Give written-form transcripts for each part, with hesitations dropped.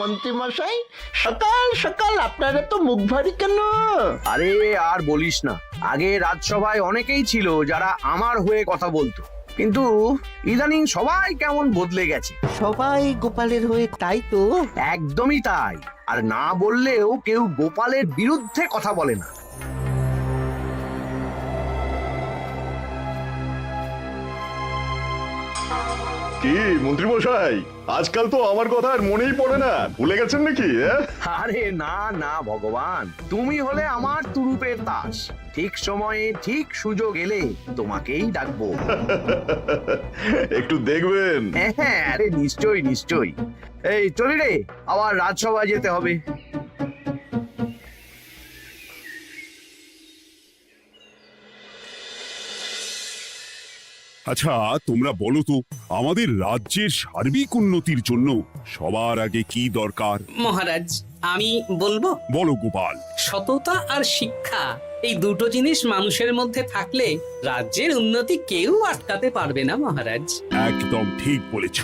মন্ত্রী মশাই, সকাল সকাল আপনারা তো মুখ ভারী কেন? আরে আর বলিস না, আগে রাজসভায় অনেকেই ছিল যারা আমার হয়ে কথা বলতো, কিন্তু ইদানিং সবাই কেমন বদলে গেছে। সবাই গোপালের হয়ে, তাই তো? একদমই তাই। আর না বললেও কেউ গোপালের বিরুদ্ধে কথা বলে না। কি মন্ত্রী মশাই, আজকাল তো আমার কথা আর মনেই পড়ে না, ভুলে গেছেন নাকি? আরে না না ভগবান, তুমি হলে আমার তুরুপের তাস। ঠিক সময়ে ঠিক সুযোগ এলে তোমাকেই ডাকবো। একটু দেখবেন। হ্যাঁ, আরে নিশ্চয়ই নিশ্চয়ই। এই চলি রে, আবার রাজসভায় যেতে হবে। আচ্ছা, তোমরা বলো তো, আমাদের রাজ্যের সার্বিক উন্নতির জন্য সবার আগে কি দরকার? মহারাজ, আমি বলবো। বলো গোপাল। সততা আর শিক্ষা, এই দুটো জিনিস মানুষের মধ্যে থাকলে রাজ্যের উন্নতি কেউ আটকাতে পারবে না মহারাজ। একদম ঠিক বলেছ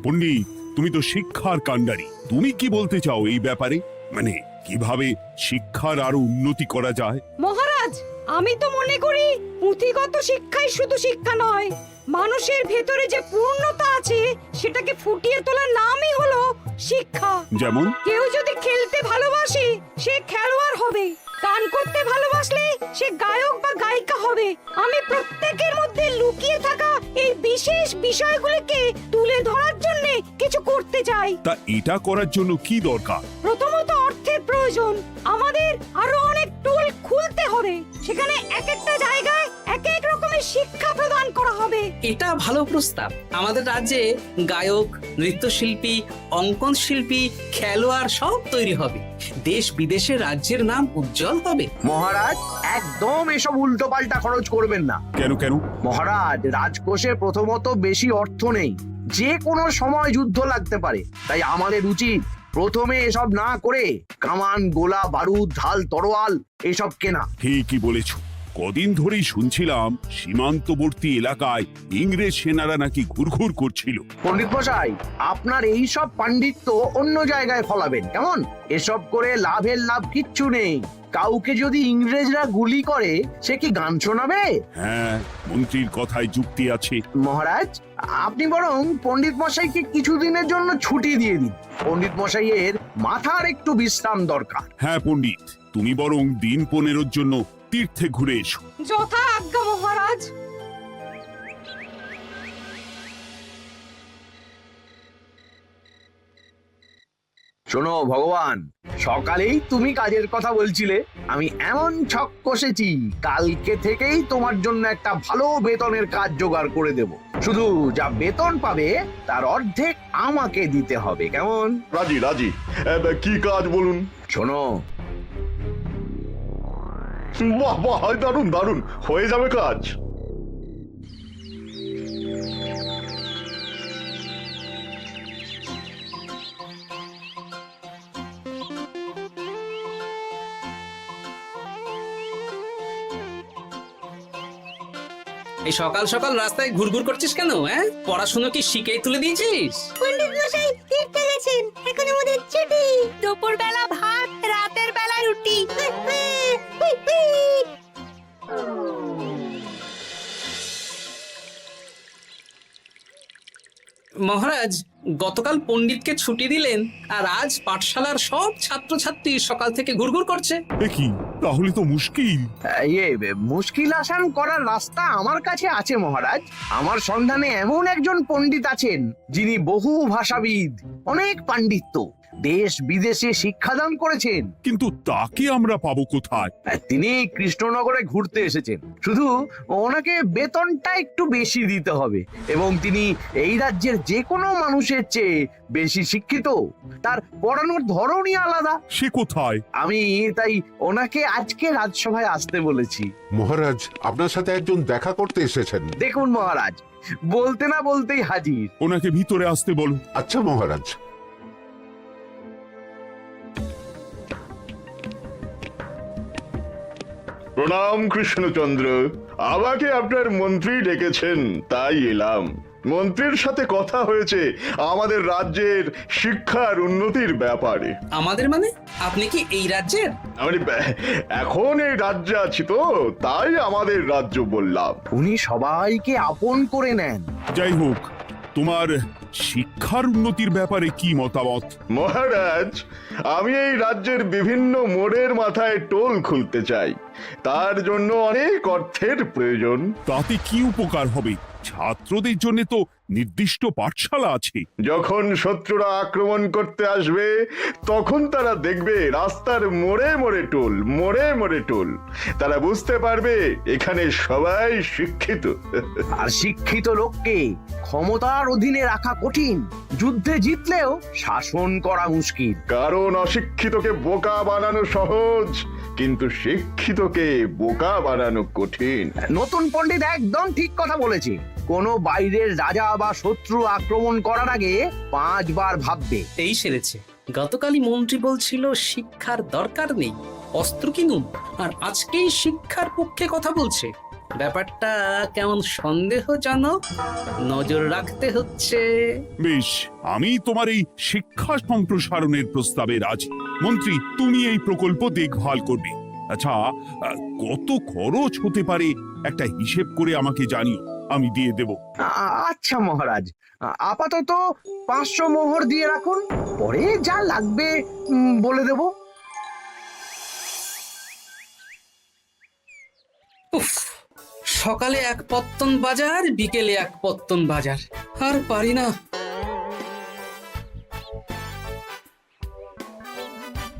পণ্ডিত, তুমি তো শিক্ষার কাণ্ডারি। তুমি কি বলতে চাও এই ব্যাপারে? মানে কিভাবে শিক্ষার আরো উন্নতি করা যায়? মহারাজ, আমি তো মনে করি পুঁথিগত শিক্ষাই শুধু শিক্ষা নয়, মানুষের ভেতরে যে পূর্ণতা আছে সেটাকে ফুটিয়ে তোলার নামই হলো শিক্ষা। যেমন? কেউ যদি খেলতে ভালোবাসে সে খেলোয়াড় হবে, গান করতে ভালোবাসলে সে গায়ক বা গায়িকা হবে। আমি প্রত্যেকের মধ্যে লুকিয়ে থাকা এই বিশেষ বিষয়গুলিকে তুলে ধরার জন্য কিছু করতে চাই। তা এটা করার জন্য কি দরকার? প্রথমত অর্থের প্রয়োজন। আমাদের আরো অনেক টুল খুলতে হবে, সেখানে এক একটা জায়গায় এক এক রকমের শিক্ষা প্রদান করা হবে। এটা ভালো প্রস্তাব। আমাদের রাজ্যে গায়ক, নৃত্যশিল্পী, অঙ্কন শিল্পী, খেলোয়াড় সব তৈরি হবে। দেশ বিদেশে রাজ্যের নাম উজ্জ্বল হবে। মহারাজ, একদম এসব উল্টো পাল্টা খরচ করবেন না। কেন কেন? মহারাজ, রাজকোষে প্রথমত বেশি অর্থ নেই, যে কোনো সময় যুদ্ধ লাগতে পারে। তাই আমাদের উচিত প্রথমে এসব না করে কামান, গোলা, বারুদ, ঢাল, তরোয়াল এসব কেনা। ঠিকই বলেছ। কদিন ধরেই শুনছিলাম সীমান্তবর্তী এলাকায় ইংরেজ সেনারা নাকি ঘুরঘুর করছিল। পণ্ডিত মশাই, আপনার এই সব পাণ্ডিত্য অন্য জায়গায় ফলাবেন কেমন? এসব করে লাভের লাভ কিচ্ছু নেই। কাউকে যদি ইংরেজরা গুলি করে সে কি গান শোনাবে? হ্যাঁ, মন্ত্রীর কথায় যুক্তি আছে। মহারাজ, আপনি বরং পণ্ডিত মশাইকে কিছুদিনের জন্য ছুটি দিয়ে দিন। পণ্ডিত মশাইয়ের মাথার একটু বিশ্রাম দরকার। হ্যাঁ পণ্ডিত, তুমি বরং দিন 15 জন্য তীর্থে ঘুরে এসো। যথা আজ্ঞা মহারাজ। শোনো ভগবান, সকালেই তুমি কাজের কথা বলছিলে, আমি এমন ছক কষেছি কালকে থেকেই তোমার জন্য একটা ভালো বেতনের কাজ জোগাড় করে দেব। শুধু যা বেতন পাবে তার অর্ধেক আমাকে দিতে হবে, কেমন? রাজি রাজি। কি কাজ বলুন? শোনো, বাহ বাহ, দারুণ দারুণ, হয়ে যাবে কাজ। এই সকাল সকাল রাস্তায় ঘুরঘুর করছিস কেন? পড়াশুনো কি শিখেই তুলে দিয়েছিস? পণ্ডিত মশাই তীর্থে গেছেন, এখন আমাদের ছুটি। দুপুর বেলা ভাত, রাতের বেলা রুটি। মহারাজ, গতকাল পণ্ডিতকে ছুটি দিলেন আর আজ পাঠশালার সব ছাত্রছাত্রী সকাল থেকে ঘুরঘুর করছে। এ কি, তাহলে তো মুশকিল। মুশকিল আসান করার রাস্তা আমার কাছে আছে মহারাজ। আমার সন্ধানে এমন একজন পণ্ডিত আছেন যিনি বহু ভাষাবিদ, অনেক পাণ্ডিত্য, দেশ বিদেশে শিক্ষাদান করেছেন। কিন্তু তাকে আমরা পাবো কোথায়? তিনি কৃষ্ণনগরে ঘুরতে এসেছেন, শুধু ওনাকে বেতনটা একটু বেশি দিতে হবে, এবং তিনি এই রাজ্যের যে কোনো মানুষের চেয়ে বেশি শিক্ষিত। তার পড়ানোর ধরনই আলাদা। সে কোথায়? আমি তাই ওনাকে আজকে রাজসভায় আসতে বলেছি। মহারাজ, আপনার সাথে একজন দেখা করতে এসেছেন। দেখুন মহারাজ, বলতে না বলতেই হাজির। ওনাকে ভিতরে আসতে বলো। আচ্ছা মহারাজ। প্রণাম কৃষ্ণচন্দ্র, আমাকে আপনার মন্ত্রী ডেকেছেন, তাই এলাম। মন্ত্রীর সাথে কথা হয়েছে আমাদের রাজ্যের শিক্ষার উন্নতির ব্যাপারে। আমাদের মানে আপনি কি এই রাজ্যের? মানে এখন এই রাজ্যে আছি তো, তাই আমাদের রাজ্য বললাম। উনি সবাইকে আপন করে নেন। যাই হোক, তোমার শিক্ষার উন্নতির ব্যাপারে কি মতামত? মহারাজ, আমি এই রাজ্যের বিভিন্ন মোড়ের মাথায় টোল খুলতে চাই। তার জন্য অনেক অর্থের প্রয়োজন। তাতে কি উপকার হবে? ছাত্রদের জন্য তো নির্দিষ্ট পাঠশালা আছে। যখন শত্রুরা আক্রমণ করতে আসবে তখন তারা দেখবে রাস্তার মোড়ে মোড়ে টোল, মোড়ে মোড়ে টোল। তারা বুঝতে পারবে এখানে সবাই শিক্ষিত। আর শিক্ষিত লোককে ক্ষমতার অধীনে রাখা কঠিন, যুদ্ধে জিতলেও শাসন করা মুশকিল। কারণ অশিক্ষিতকে বোকা বানানো সহজ, কিন্তু শিক্ষিতকে বোকা বানানো কঠিন। নতুন পণ্ডিত একদম ঠিক কথা বলেছে। কোনো বাইরের রাজা বা শত্রু আক্রমণ করার আগে 5 বার ভাববে। এই সেরেছে। গতকালই মন্ত্রী বলছিল শিক্ষার দরকার নেই, অস্ত্র কিনুন, আর আজকেই শিক্ষার পক্ষে কথা বলছে। ব্যাপারটা কেমন সন্দেহজনক, নজর রাখতে হচ্ছে। বেশ, আমি তোমার এই শিক্ষা সম্প্রসারণের প্রস্তাবে রাজি। মন্ত্রী, তুমি এই প্রকল্প দেখভাল করবে। আচ্ছা, কত খরচ হতে পারে একটা হিসেব করে আমাকে জানিও, আমি দিয়ে দেব। আচ্ছা মহারাজ, আপাতত 500 মোহর দিয়ে রাখুন, পরে যা লাগবে বলে দেব। উফ, সকালে এক পত্তন বাজার, বিকেলে এক পত্তন বাজার, আর পারি না।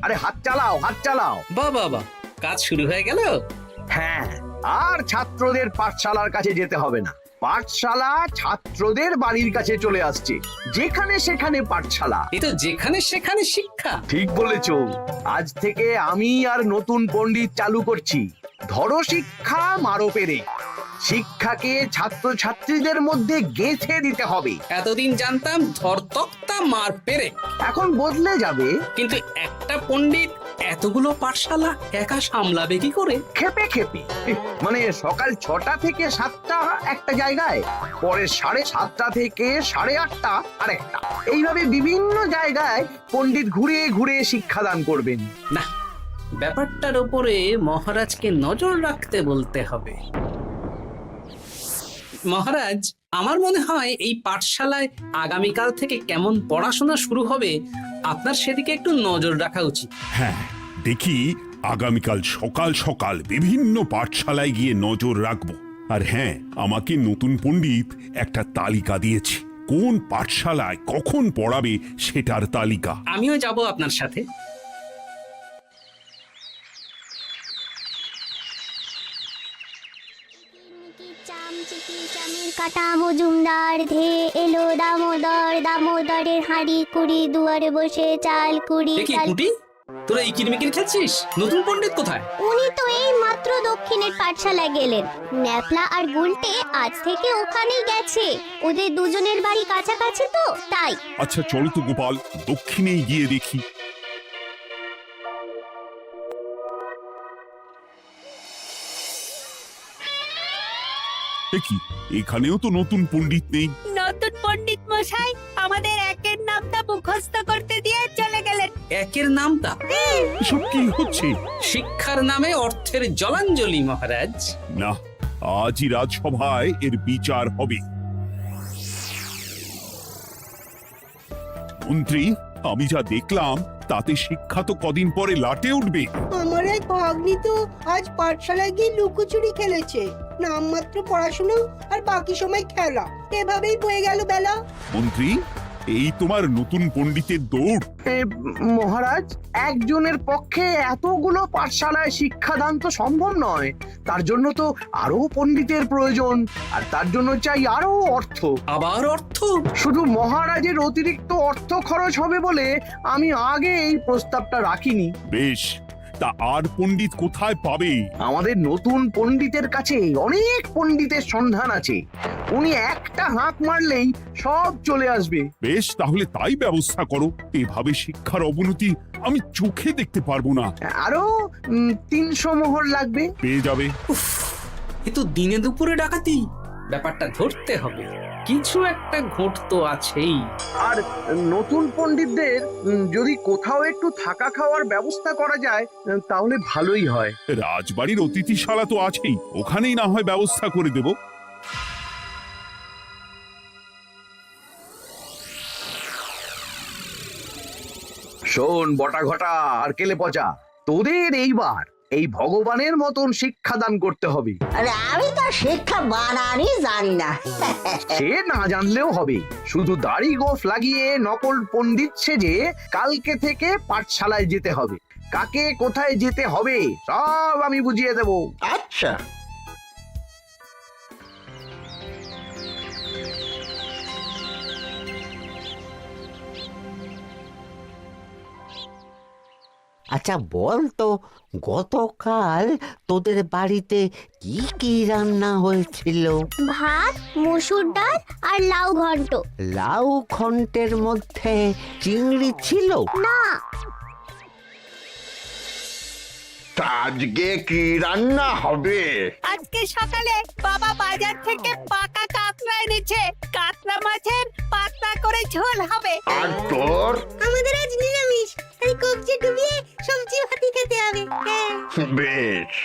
আরে হাত চালাও, হাত চালাও। বাবা, কাজ শুরু হয়ে গেল। হ্যাঁ, আর ছাত্রদের পাঠশালার কাছে যেতে হবে না। পাঠশালা ছাত্রদের বাড়ির কাছে চলে আসছে। যেখানে সেখানে পাঠশালা। এ তো যেখানে সেখানে শিক্ষা। ঠিক বলেছো। আজ থেকে আমি আর নতুন পণ্ডিত চালু করছি। ধরো শিক্ষা, মারো পেরে। শিক্ষাকে ছাত্রছাত্রীদের মধ্যে গেঁথে দিতে হবে। এতদিন জানতাম ধরতক্তা মার পেরে, এখন বদলে যাবে। কিন্তু একটা পণ্ডিত এতগুলো পাঠশালা একা সামলাবে কি করে? খেপে খেপে। মানে সকাল 6টা থেকে 7টা একটা জায়গায়, পরে 7:30 থেকে 8:30 আরেকটা। এইভাবে বিভিন্ন জায়গায় পণ্ডিত ঘুরে ঘুরে শিক্ষাদান করবেন। না, ব্যাপারটার উপরে মহারাজকে নজর রাখতে বলতে হবে। মহারাজ, আমার মনে হয় এই পাঠশালায় আগামীকাল থেকে কেমন পড়াশোনা শুরু হবে, আপনার সেদিকে একটু নজর রাখা উচিত। হ্যাঁ, দেখি আগামীকাল সকাল সকাল বিভিন্ন পাঠশালায় গিয়ে নজর রাখবো। আর হ্যাঁ, আমাকে নতুন পণ্ডিত একটা তালিকা দিয়েছে, কোন পাঠশালায় কখন পড়াবে সেটার তালিকা। আমিও যাব আপনার সাথে। কাটা মজুমদার ধে এলো দামোদর, দামোদরের হাঁড়ি কুড়ি, দুয়ারে বসে চাল কুড়ি। দেখি কুটি, তোরা এই কিরমিকির খেলছিস? নতুন পণ্ডিত কোথায়? উনি তো এই মাত্র দক্ষিণের পাঠশালায় গেলেন। ন্যাপলা আর গুলটে আজ থেকে ওখানেই গেছে। ওদের দুজনের বাড়ি কাছাকাছি তো, তাই। আচ্ছা চলো তো গোপাল, দক্ষিণেই গিয়ে দেখি। দেখি এখানেও তো নতুন পণ্ডিত নেই। নতুন পণ্ডিত মশাই আমাদের একের নামটা মুখস্থ করতে দিয়ে চলে গেলেন। একের নামটা? এসব কি হচ্ছে? শিক্ষার নামে অর্থের জলাঞ্জলি মহারাজ। না, আজই রাজসভায় এর বিচার হবে। মন্ত্রী, আমি যা দেখলাম তাতে শিক্ষা তো কদিন পরে লাটে উঠবে। আমার এক ভাগ্নি তো আজ পাঠশালায় গিয়ে লুকোচুরি খেলেছে। নামমাত্র পড়াশোনা আর বাকি সময় খেলা, এভাবেই বয়ে গেল বেলা। মন্ত্রী, এই তোমার নতুন পণ্ডিতের দৌড়। মহারাজ, একজনের পক্ষে এতগুলো পাঠশালায় শিক্ষাদান তো সম্ভব নয়। তার জন্য তো আরো পণ্ডিতের প্রয়োজন, আর তার জন্য চাই আরো অর্থ। আবার অর্থ? শুধু মহারাজের অতিরিক্ত অর্থ খরচ হবে বলে আমি আগে এই প্রস্তাবটা রাখিনি। বেশ, তা আর পণ্ডিত কোথায় পাবে? আমাদের নতুন পণ্ডিতের কাছে অনেক পণ্ডিতের সন্ধান আছে। উনি একটা হাঁক মারলেই সব চলে আসবে। বেশ, তাহলে তাই ব্যবস্থা করো। এভাবে শিক্ষার অবনতি আমি চোখে দেখতে পারবো না। আরো 300 মোহর লাগবে। পেয়ে যাবে। উফ, এ তো দিনে দুপুরে ডাকাতি। ব্যাপারটা ধরতে হবে। কিছু একটা ঘোট তো আছেই। আর নতুন পণ্ডিতদের যদি কোথাও একটু থাকা খাওয়ার ব্যবস্থা করা যায় তাহলে ভালোই হয়। রাজবাড়ির অতিথিশালা তো আছেই, ওখানেই না হয় ব্যবস্থা করে দেব। শোন বটা ঘটা আর কেলে পচা, তোদের এইবার এই ভগবানের মতন শিক্ষাদান করতে হবে। আরে আমি তো শিক্ষা বানানই জানি না। সে না জানলেও হবে, শুধু দাড়ি গোফ লাগিয়ে নকল পণ্ডিত সেজে কালকে থেকে পাঠশালায় যেতে হবে। কাকে কোথায় যেতে হবে সব আমি বুঝিয়ে দেব। আচ্ছা, আচ্ছা বল তো, গতকাল তোদের বাড়িতে কি কি রান্না হয়েছিল? ভাত, মসুর ডাল আর লাউ ঘন্ট। লাউ ঘন্টের মধ্যে চিংড়ি ছিল? না, তা আজকে কি রান্না হবে? আজকে সকালে বাবা বাজার থেকে পাকা কাতলা এনেছে। কাতলা মাছের পাতলা করে ঝোল হবে। আর তোর? আমাদের আজ নিরামিষ, তাই কবজি ডুবিয়ে সবজি ভাতি খেতে হবে। বেশ।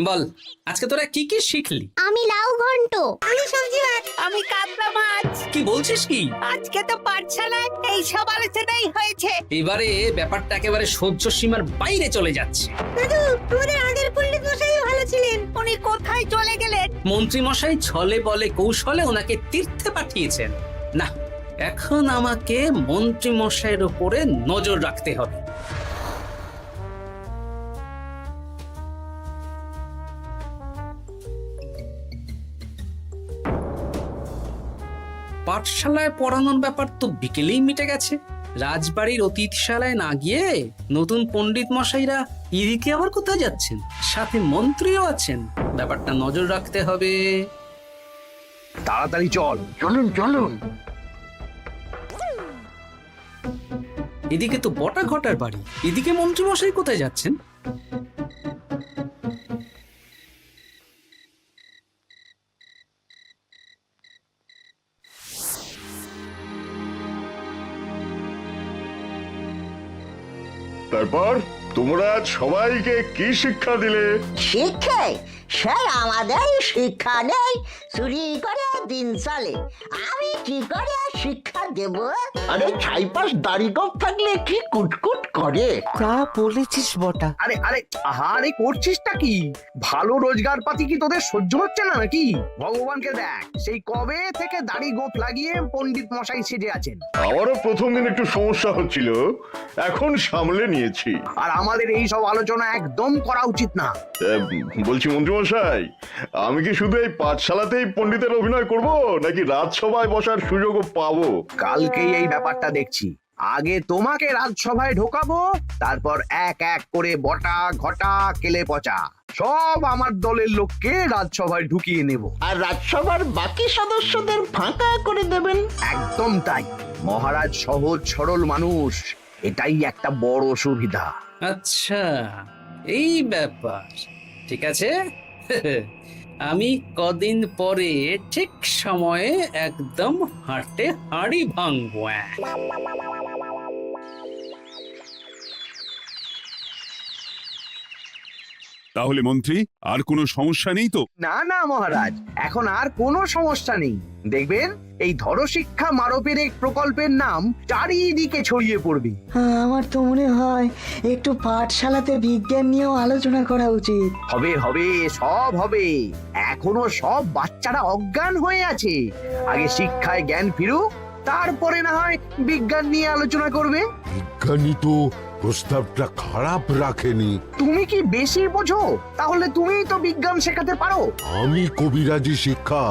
বল, আজকে তোরা কি কি শিখলি? আমি লাউ ঘন্ট। আমি সবজি ভাত। আমি কাতলা মাছ। কি বলছিস কি? আজকে তো পাঠশালায় এই সব আলোচনাই হয়েছে। এবারে ব্যাপারটা একেবারে সহ্য সীমার বাইরে চলে যাচ্ছে। দাদু, আমাদের আগের পণ্ডিত মশাই ভালো ছিলেন। উনি কোথায় চলে গেলেন? মন্ত্রী মশাই ছলে বলে কৌশলে ওনাকে তীর্থে পাঠিয়েছেন। না, এখন আমাকে মন্ত্রী মশাইয়ের উপরে নজর রাখতে হবে। পাঠশালায় পড়ানোর ব্যাপার তো বিকেলেই মিটে গেছে। রাজবাড়ির অতিথিশালায় না গিয়ে নতুন পণ্ডিত মশাইরা এদিকে আবার কোথায় যাচ্ছেন? সাথে মন্ত্রীও আছেন, ব্যাপারটা নজর রাখতে হবে। তাড়াতাড়ি চল। চলুন চলুন। এদিকে তো বটা ঘটার বাড়ি, এদিকে মন্ত্রী মশাই কোথায় যাচ্ছেন? তারপর তোমরা আজ সবাইকে কি শিক্ষা দিলে? শিক্ষা? স্যার আমাদের শিক্ষা নেই, চুরি করে দিন চলে। আমি কি করে শিক্ষা দেব? আরে ছাইপাশ দাড়ি গোঁফ থাকলে কি কুটকুট করে? তা বলেছিস বটা। আরে আরে আহারে করছিসটা কি? ভালো রোজগার পাতি কি তোদের সহ্য হচ্ছে না নাকি? ভগবানকে দেখ, সেই কবে থেকে দাড়ি গোঁফ লাগিয়ে পণ্ডিত মশাই সেজে আছেন। আমারও প্রথম দিন একটু সমস্যা হচ্ছিল, এখন সামলে নিয়েছি। আর আমাদের এই সব আলোচনা একদম করা উচিত না। বলছি মন্ত্রীমশাই, আমি কি শুধু এই পাঠশালাতেই পণ্ডিতের অভিনয় করব, নাকি রাজসভায় বসার সুযোগও পাবো? কালকেই এই ব্যাপারটা দেখছি। আগে তোমাকে রাজসভায় ঢোকাবো, তারপর এক এক করে বটা ঘটা কেলে পচা সব আমার দলের লোককে রাজসভায় ঢুকিয়ে নেব। আর রাজসভার বাকি সদস্যদের ফাঁকা করে দেবেন। একদম তাই। মহারাজ সহজ সরল মানুষ, এটাই একটা বড় সুবিধা। আচ্ছা, এই ব্যাপার। ঠিক আছে, আমি কদিন পরে ঠিক সময়ে একদম হাটে হাড়ি ভাঙবো। তাহলে মন্ত্রী, আর কোনো সমস্যা নেই তো? না না মহারাজ, এখন আর কোনো সমস্যা নেই। দেখবেন এই ধরো শিক্ষা মারপের এক প্রকল্পের নাম চারিদিকে ছড়িয়ে পড়বে। আমার তো মনে হয় একটু পাঠশালাতে বিজ্ঞান নিয়েও আলোচনা করা উচিত। হবে হবে, সব হবে। এখনো সব বাচ্চারা অজ্ঞান হয়ে আছে। আগে শিক্ষায় জ্ঞান ফিরুক, তারপরে না হয় বিজ্ঞান নিয়ে আলোচনা করবে। বিজ্ঞানী তো প্রস্তাবটা খারাপ রাখেনি। তুমি কি বেশি বোঝো? তাহলে তুমিই তো বিজ্ঞান শেখাতে পারো। আমি কবিরাজি শিক্ষা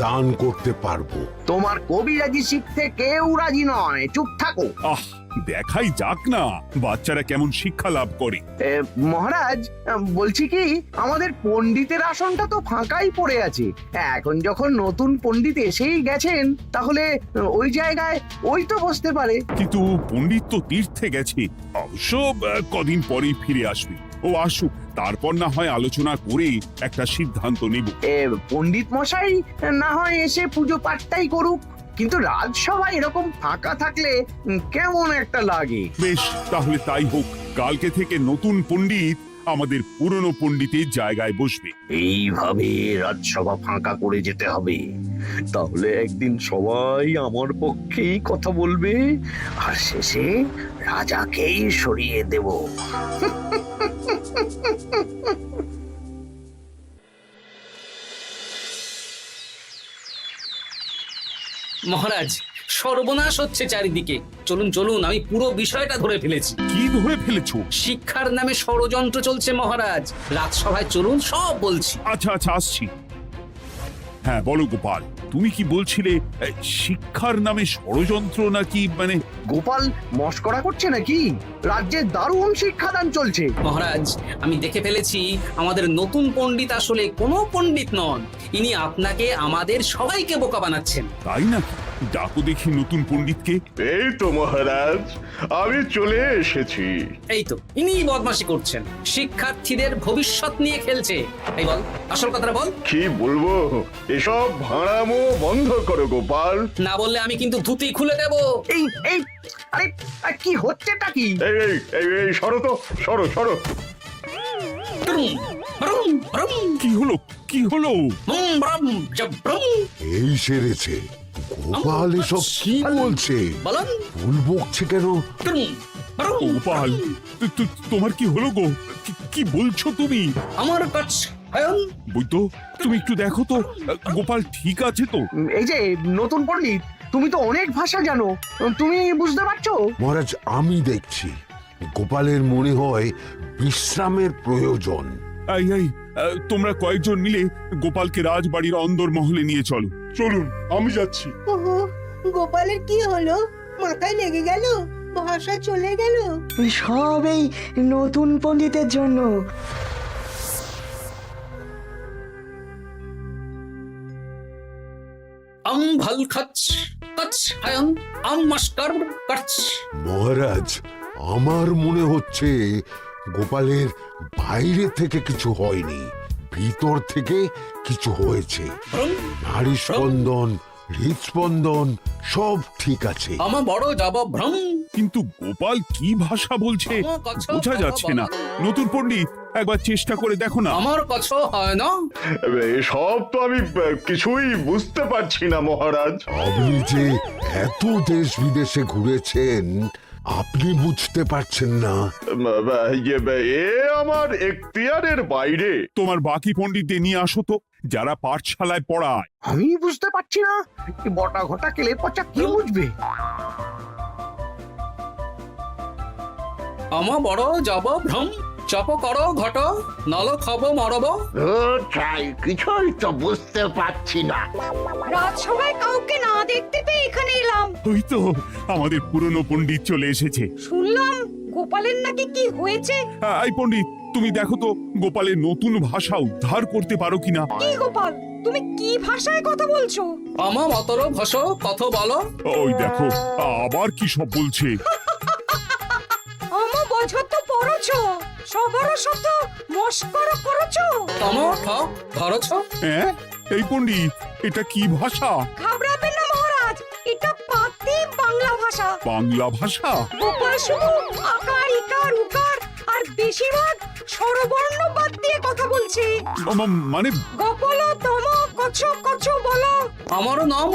দান করতে পারবো। তোমার কবিরাজি শিখতে কেউ রাজি নয়, চুপ থাকো। আহ, দেখাই যাক না বাচ্চারা কেমন শিক্ষা লাভ করে। মহারাজ, বলছি কি, আমাদের পণ্ডিতের আসনটা তো ফাঁকাই পড়ে আছে। এখন যখন নতুন পণ্ডিত এসেই গেছেন, তাহলে ওই জায়গায় ওই তো বসতে পারে। কিন্তু পণ্ডিত তো তীর্থে গেছে, অবশ্য কদিন পরেই ফিরে আসবে। ও আসুক, তারপর না হয় আলোচনা করে একটা সিদ্ধান্ত নেব। পণ্ডিত মশাই না হয় এসে পুজো পাঠটাই করুক, কিন্তু রাজসভা এরকম ফাঁকা থাকলে কেমন একটা লাগে। বেশ, তাহলে তাই হোক। কালকে থেকে নতুন পণ্ডিত আমাদের পুরনো পণ্ডিতের জায়গায় বসবে। এইভাবে রাজসভা ফাঁকা করে যেতে হবে, তাহলে একদিন সবাই আমার পক্ষেই কথা বলবে, আর শেষে রাজাকেই সরিয়ে দেব। মহারাজ, সর্বনাশ হচ্ছে চারিদিকে। চলুন চলুন, আমি পুরো বিষয়টা ধরে ফেলেছি। কি ধরে ফেলেছো? শিক্ষার নামে ষড়যন্ত্র চলছে মহারাজ। রাজসভায় চলুন, সব বলছি। আচ্ছা আচ্ছা, আসছি। হ্যাঁ বলো গোপাল, তুমি কি বলছিলে শিক্ষার নামে ষড়যন্ত্র নাকি? মানে গোপাল মস্করা করছে নাকি? রাজ্যে দারুণ শিক্ষাদান চলছে। মহারাজ, আমি দেখে ফেলেছি আমাদের নতুন পণ্ডিত আসলে কোনো পণ্ডিত নন। ইনি আপনাকে, আমাদের সবাইকে বোকা বানাচ্ছেন। তাই নাকি? ডাকো দেখি নতুন পণ্ডিতকে। এই তো মহারাজ, আমি চলে এসেছি। এই তো, ইনি বদমাশি করছেন, শিক্ষার্থীদের ভবিষ্যৎ নিয়ে খেলছে। এই বল, আসল কথাটা বল। কি বলবো, এসব ভাড়ামো বন্ধ করো গোপাল। না বললে আমি কিন্তু ধুতি খুলে দেব। এই এই আরে আরে, কি হচ্ছেটা কি? এই এই এই এই, সরো তো, সরো সরো। ব্রুম, ব্রুম, ব্রুম, কি হলো? কি হলো? ব্রুম, ব্রুম, ব্রুম। এই সেরেছে। গোপাল এসব কি বলছে? বলুন। ভুল বকছে কেন? ব্রুম, ব্রুম। গোপাল, তোমার কি হলো গো? কি বলছো তুমি? আমার কাছে বৈদ্য, তুমি একটু দেখো তো গোপাল ঠিক আছে তো? এই যে নতুন পণ্ডিত, তুমি তো অনেক ভাষা জানো, তুমি বুঝতে পারছো? মহারাজ, আমি দেখছি গোপালের মনে হয় বিশ্রামের প্রয়োজন। এই এই, তোমরা কয়েকজন মিলে গোপালকে রাজবাড়ির অন্দর মহলে নিয়ে চলো। চলুন, আমি যাচ্ছি। ওহো, গোপালের কি হলো? মাথায় লেগে গেল? ভাষা চলে গেল? সব এই নতুন পণ্ডিতের জন্য। ভাল খাচ কাচ হায়ন মাস্টার কাচ। মহারাজ, আমার মনে হচ্ছে গোপালের বাইরে থেকে কিছু হয়নি, ভিতর থেকে কিছু হয়েছে। নারী স্পন্দন, হৃদস্পন্দন সব ঠিক আছে। আমার বড় জবাব ভ্রম। কিন্তু গোপাল কি ভাষা বলছে বোঝা যাচ্ছে না। নতুন পণ্ডিত, একবার চেষ্টা করে দেখো না। আমার কাছে হয় না। সব তো আমি কিছুই বুঝতে পারছি না মহারাজ। আপনি যে এত দেশ বিদেশে ঘুরেছেন, আপনি বুঝতে পারছেন না? এ আমার এখতিয়ারের বাইরে। তোমার বাকি পণ্ডিতদের নিয়ে আসো তো, যারা পাঠশালায় পড়ায়। আমি বুঝতে পারছি না, বটা ঘটা কেলে পচা কি বুঝবে? আমার বড় জবাব ভ্রম। চপ করো ঘট, নল খাবো মরব। কিছুই তো বুঝতে পারছি না। রাজসভায় কাউকে না দেখতে পেয়ে এখানে এলাম। ওই তো আমাদের পুরনো পণ্ডিত চলে এসেছে। শুনলাম গোপালের নাকি কি হয়েছে। এই পণ্ডিত, তুমি দেখো তো গোপালের নতুন ভাষা উদ্ধার করতে পারো কিনা। কি গোপাল, তুমি কি ভাষায় কথা বলছো? আমার মতর ভাষ কথা বলো। ওই দেখো আবার কি সব বলছে। আমো বোঝো তো পড়ছো, সবার সাথে মস্করা করছো। তমো ঠক ধরছ। হ্যাঁ, এই পণ্ডিত, এটা কি ভাষা? ঘাবড়াবেন না মহারাজ, এটা পাতি বাংলা ভাষা। বাংলা ভাষা? গোপাল শুধু আকার ইকার উকার আর বেশিরভাগ স্বরবর্ণ বাদ দিয়ে কথা বলছে। মানে গোপাল তম কছ কছ বলো। আমার নাম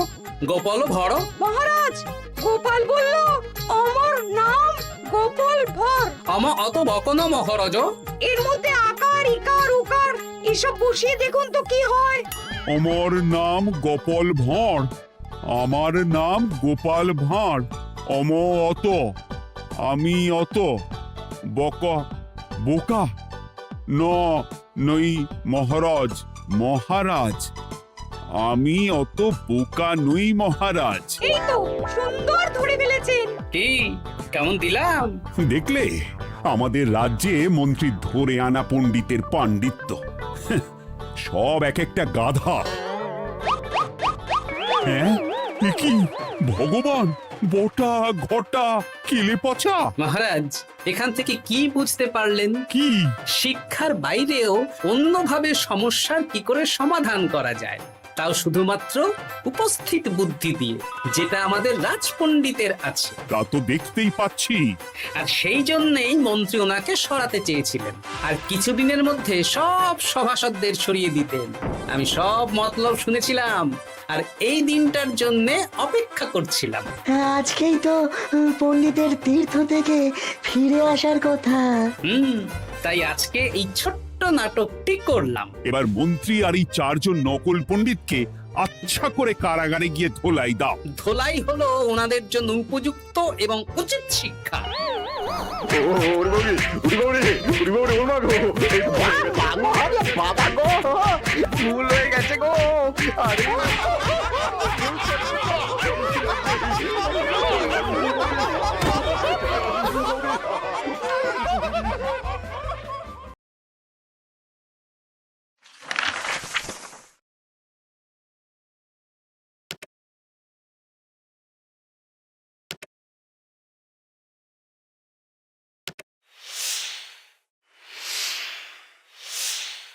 গোপাল ভর। মহারাজ, গোপাল বলল আমার নাম গোপাল ভর। আমার অত বকন মহারাজ। এর মধ্যে আকার ইকার উকার এসব বসিয়ে দেখুন তো কি হয়। আমার নাম গোপাল ভাঁড়। আমার নাম গোপাল ভাঁড়। অত, আমি অত, বকা বোকা, নই মহারাজ। মহারাজ, আমি অত বোকা নই মহারাজ। এই তো সুন্দর ধরে ফেলেছেন। কি কেমন দিলাম? দেখলে আমাদের রাজ্যে মন্ত্রী ধরে আনা পণ্ডিতের পাণ্ডিত্য। সব এক একটা গাধা। হ্যাঁ, এ কি ভগবান, বটা ঘটা কেলে পচা। মহারাজ, এখান থেকে কি বুঝতে পারলেন? কি? শিক্ষার বাইরেও অন্যভাবে সমস্যার কি করে সমাধান করা যায়, তাও শুধুমাত্র উপস্থিত বুদ্ধি দিয়ে, যেটা আমাদের রাজপণ্ডিতের আছে। তা তো দেখতেই পাচ্ছি। আর সেই জন্যেই মন্ত্রী ওনাকে সরাতে চেয়েছিলেন, আর কিছুদিনের মধ্যে সব সভাসদদের সরিয়ে দিতেন। আমি সব মতলব শুনেছিলাম, আর এই দিনটার জন্য অপেক্ষা করছিলাম। আজকেই তো পণ্ডিতের তীর্থ থেকে ফিরে আসার কথা। তাই আজকে এই ছোট্ট নাটকটি করলাম। এবার মন্ত্রী আর এই 4 জন নকল পণ্ডিতকে আচ্ছা করে কারাগারে গিয়ে ধোলাই দাও। ধোলাই হলো ওনাদের জন্য উপযুক্ত এবং উচিত শিক্ষা। বাবা গো, ভুল হয়ে গেছে গো। আরে